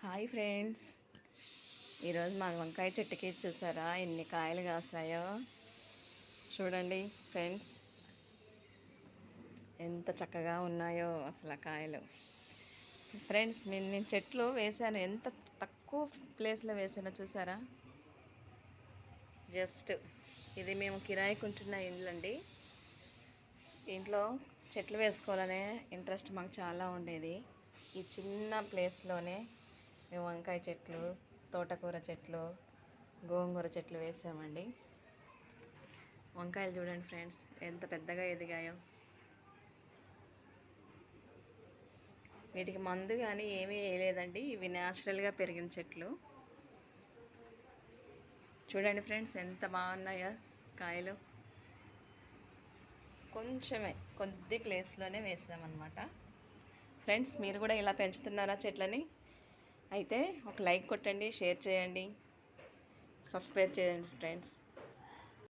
Hi friends, ఈరోజు మా వంకాయ చెట్టుకి చూసారా ఎన్ని కాయలు కాసాయో. చూడండి ఫ్రెండ్స్, ఎంత చక్కగా ఉన్నాయో అసలు కాయలు. ఫ్రెండ్స్, నేను చెట్లు వేసాను, ఎంత తక్కువ ప్లేస్లో వేసానో చూసారా. జస్ట్ ఇది మేము కిరాయికి ఉంటున్న ఇల్లు అండి. ఇంట్లో చెట్లు వేసుకోవాలనే ఇంట్రెస్ట్ మాకు చాలా ఉండేది. ఈ చిన్న ప్లేస్లోనే మేము వంకాయ చెట్లు, తోటకూర చెట్లు, గోంగూర చెట్లు వేసామండి. వంకాయలు చూడండి ఫ్రెండ్స్, ఎంత పెద్దగా ఎదిగాయో. వీటికి మందు కానీ ఏమీ వేయలేదండి, ఇవి న్యాచురల్గా పెరిగిన చెట్లు. చూడండి ఫ్రెండ్స్, ఎంత బాగున్నాయో కాయలు. కొద్ది ప్లేస్లోనే వేసామన్నమాట. ఫ్రెండ్స్, మీరు కూడా ఇలా పెంచుతున్నారా చెట్లని? అయితే ఒక లైక్ కొట్టండి, షేర్ చేయండి, సబ్స్క్రైబ్ చేయండి ఫ్రెండ్స్.